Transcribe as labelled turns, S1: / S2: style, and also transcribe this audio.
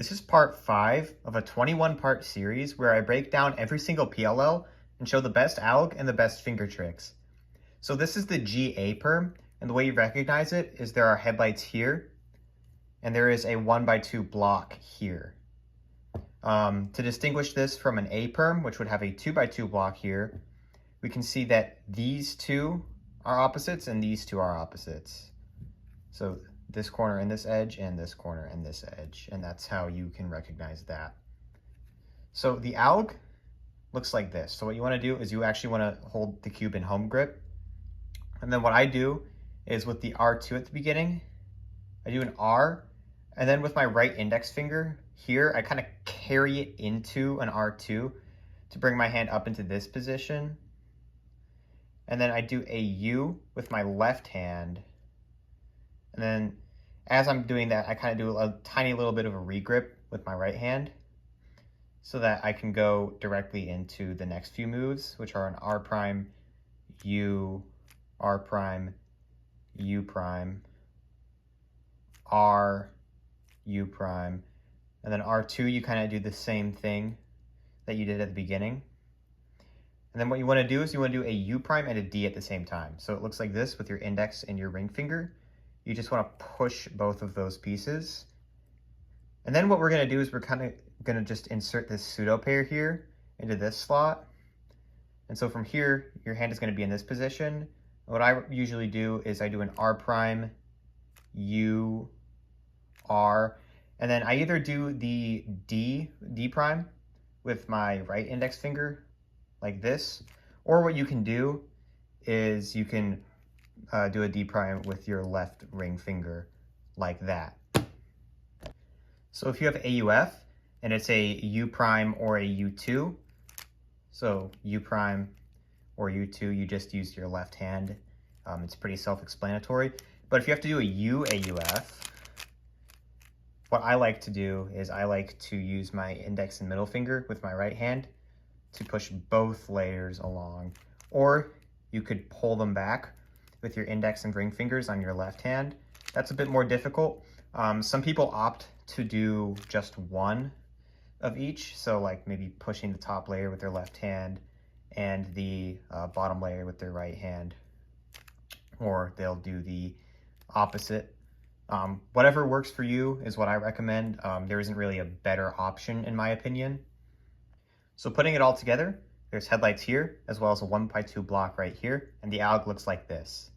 S1: This is part 5 of a 21-part series where I break down every single PLL and show the best alg and the best finger tricks. So this is the GA perm, and the way you recognize it is there are headlights here, and there is a 1x2 block here. To distinguish this from an A perm, which would have a 2x2 block here, we can see that these two are opposites and these two are opposites. So this corner and this edge and this corner and this edge, and that's how you can recognize that. So the alg looks like this. So what you want to do is you actually want to hold the cube in home grip. And then what I do is with the R2 at the beginning, I do an R, and then with my right index finger here, I kind of carry it into an R2 to bring my hand up into this position. And then I do a U with my left hand. And then as I'm doing that, I kind of do a tiny little bit of a regrip with my right hand so that I can go directly into the next few moves, which are an R prime, U, R prime, U prime, R, U prime, and then R2, you kind of do the same thing that you did at the beginning. And then what you want to do is you want to do a U prime and a D at the same time. So it looks like this with your index and your ring finger. You just want to push both of those pieces. And then what we're going to do is we're kind of going to just insert this pseudo pair here into this slot. And so from here, your hand is going to be in this position. What I usually do is I do an R prime, U, R, and then I either do the D prime with my right index finger like this, or what you can do is you can do a D prime with your left ring finger like that. So if you have AUF and it's a U prime or a U2, so U prime or U2, you just use your left hand. It's pretty self-explanatory. But if you have to do a U AUF, what I like to do is I like to use my index and middle finger with my right hand to push both layers along. Or you could pull them back with your index and ring fingers on your left hand. That's a bit more difficult. Some people opt to do just one of each. So like maybe pushing the top layer with their left hand and the bottom layer with their right hand. Or they'll do the opposite. Whatever works for you is what I recommend. There isn't really a better option in my opinion. So putting it all together, there's headlights here, as well as a 1x2 block right here, and the alg looks like this.